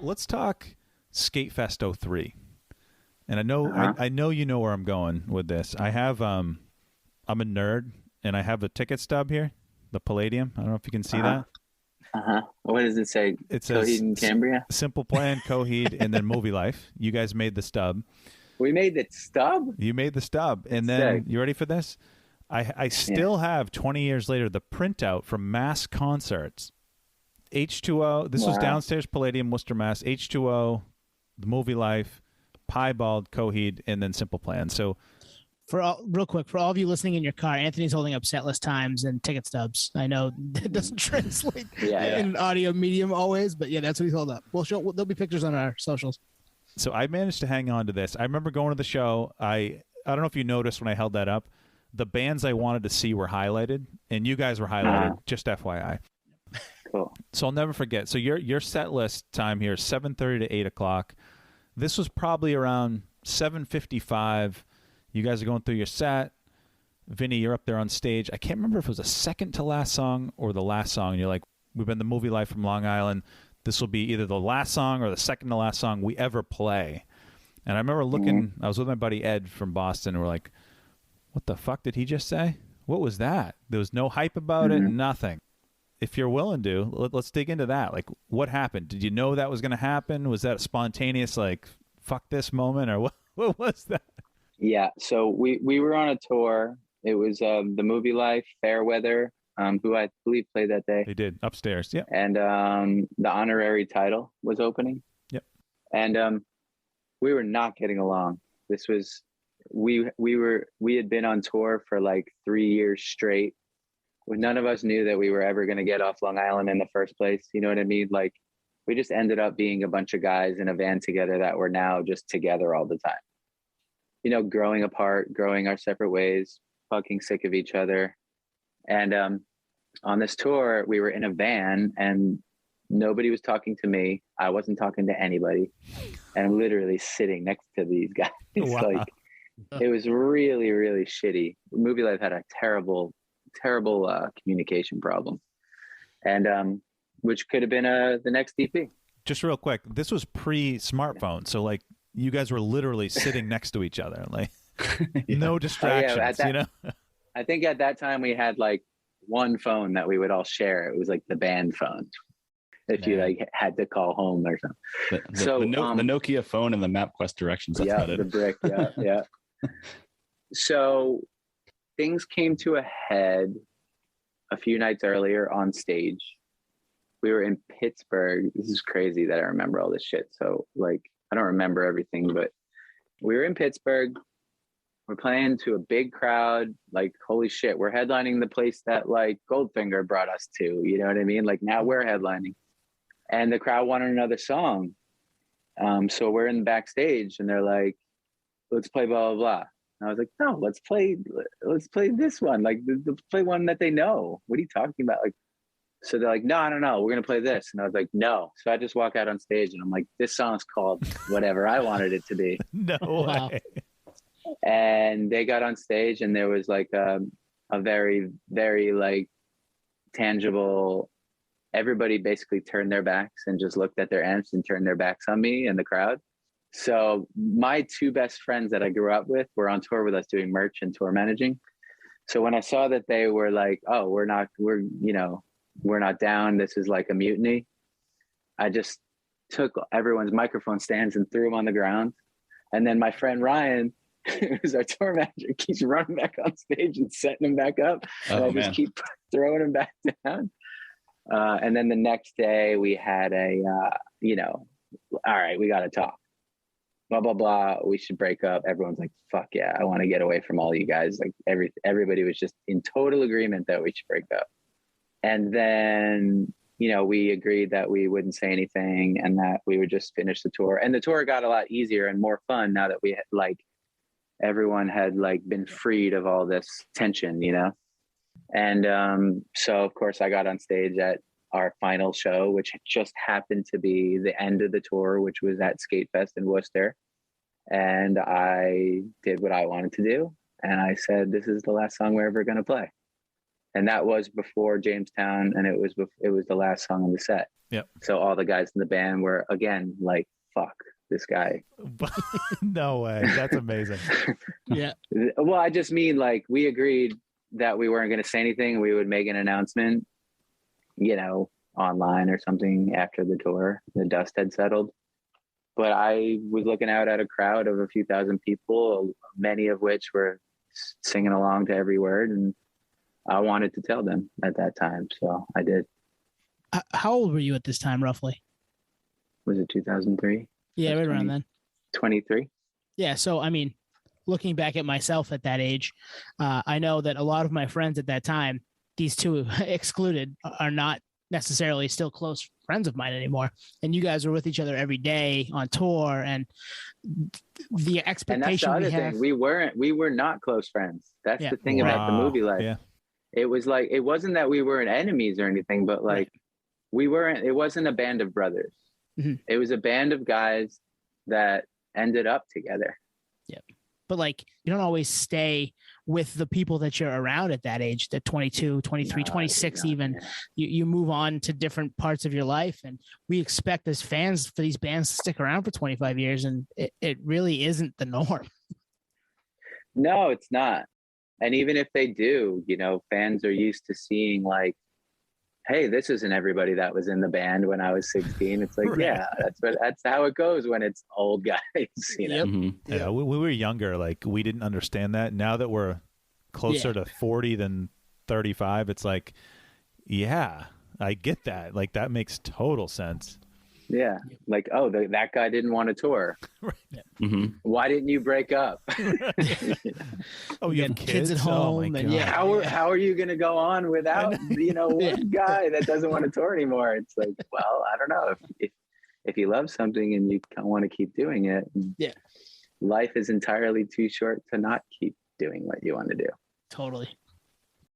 let's talk Skatefest '03. And I know I know you know where I'm going with this. I have I'm a nerd, and I have a ticket stub here, the Palladium. I don't know if you can see that. What does it say? It says Coheed and Cambria? Simple Plan, Coheed, and then Movielife. You guys made the stub. We made the stub? You made the stub. And then, you ready for this? I still have, 20 years later, the printout from Mass Concerts. H2O. This was downstairs, Palladium, Worcester, Mass. H2O, the Movielife, Piebald, Coheed, and then Simple Plan. So, real quick, for all of you listening in your car, Anthony's holding up set list times and ticket stubs. I know it doesn't translate in an audio medium always, but yeah, that's what he's holding up. There'll be pictures on our socials. So I managed to hang on to this. I remember going to the show. I don't know if you noticed when I held that up, the bands I wanted to see were highlighted, and you guys were highlighted. Just FYI. Cool. So I'll never forget. So your set list time here is 7:30 to 8 o'clock. This was probably around 7:55. You guys are going through your set. Vinny, you're up there on stage. I can't remember if it was the second to last song or the last song. And you're like, we've been the Movielife from Long Island. This will be either the last song or the second to last song we ever play. And I remember looking, I was with my buddy Ed from Boston, and we're like, what the fuck did he just say? What was that? There was no hype about it, nothing. If you're willing to, let's dig into that. Like, what happened? Did you know that was going to happen? Was that a spontaneous, like, fuck this moment, or what was that? Yeah, so we were on a tour. It was the Movielife, Fairweather, who I believe played that day. They did, upstairs, yeah. And the honorary title was opening. Yep. And we were not getting along. This was, we had been on tour for like 3 years straight. None of us knew that we were ever going to get off Long Island in the first place. You know what I mean? Like, we just ended up being a bunch of guys in a van together that were now just together all the time. You know, growing apart, growing our separate ways, fucking sick of each other. And on this tour, we were in a van and nobody was talking to me. I wasn't talking to anybody. And I'm literally sitting next to these guys. Wow. Like, it was really, really shitty. Movielife had a terrible communication problem. And which could have been the next EP. Just real quick, this was pre-smartphone. So, like, you guys were literally sitting next to each other, like no distractions, you know? I think at that time we had like one phone that we would all share. It was like the band phone. If you like had to call home or something. The Nokia phone and the MapQuest directions. That's about it. The brick. Yeah. So things came to a head a few nights earlier on stage. We were in Pittsburgh. This is crazy that I remember all this shit. So like, I don't remember everything, but we were in Pittsburgh. We're playing to a big crowd. Like, holy shit, we're headlining the place that like Goldfinger brought us to. You know what I mean? Like, now we're headlining. And the crowd wanted another song. So we're in the backstage and they're like, let's play blah, blah, blah. And I was like, no, let's play this one. Like, let's play one that they know. What are you talking about? Like, so they're like, no, we're going to play this. And I was like, no. So I just walk out on stage and I'm like, this song's called whatever I wanted it to be. No way. And they got on stage and there was like a very, very like tangible, everybody basically turned their backs and just looked at their amps and turned their backs on me and the crowd. So my two best friends that I grew up with were on tour with us doing merch and tour managing. So when I saw that they were like, oh, we're not down, this is like a mutiny, I just took everyone's microphone stands and threw them on the ground. And then my friend Ryan, who's our tour manager, keeps running back on stage and setting them back up. And I just keep throwing them back down. And then the next day we had all right, we got to talk. Blah, blah, blah. We should break up. Everyone's like, fuck yeah, I want to get away from all you guys. Like everybody was just in total agreement that we should break up. And then, we agreed that we wouldn't say anything and that we would just finish the tour. And the tour got a lot easier and more fun now that we had everyone had been freed of all this tension, And so of course I got on stage at our final show, which just happened to be the end of the tour, which was at Skatefest in Worcester. And I did what I wanted to do. And I said, this is the last song we're ever going to play. And that was before Jamestown, and it was the last song on the set. Yep. So all the guys in the band were again like, "Fuck this guy." No way. That's amazing. Yeah. Well, I just mean like we agreed that we weren't going to say anything. We would make an announcement, online or something after the tour. The dust had settled. But I was looking out at a crowd of a few thousand people, many of which were singing along to every word, and I wanted to tell them at that time, so I did. How old were you at this time, roughly? Was it 2003? Yeah, right around then. 23. Yeah, so I mean, looking back at myself at that age, I know that a lot of my friends at that time, these two excluded, are not necessarily still close friends of mine anymore. And you guys were with each other every day on tour, and the expectation. And that's the other thing. We were not close friends. That's the thing about the Movielife. Yeah. It was like, it wasn't that we weren't enemies or anything, but like it wasn't a band of brothers. Mm-hmm. It was a band of guys that ended up together. Yeah. But like, you don't always stay with the people that you're around at that age, that 22, 23, 26, even. You move on to different parts of your life. And we expect as fans for these bands to stick around for 25 years. And it really isn't the norm. No, it's not. And even if they do, fans are used to seeing like, hey, this isn't everybody that was in the band when I was 16. It's like, yeah, that's how it goes when it's old guys, Yep. Mm-hmm. Yeah, we were younger. Like, we didn't understand that. Now that we're closer to 40 than 35, it's like, yeah, I get that. Like, that makes total sense. Yeah. Like, oh, that guy didn't want to tour. Mm-hmm. Why didn't you break up? Oh, you have kids at home. Oh, my God. How are you going to go on without, one guy that doesn't want to tour anymore? It's like, well, I don't know. If you love something and you want to keep doing it, life is entirely too short to not keep doing what you want to do. Totally.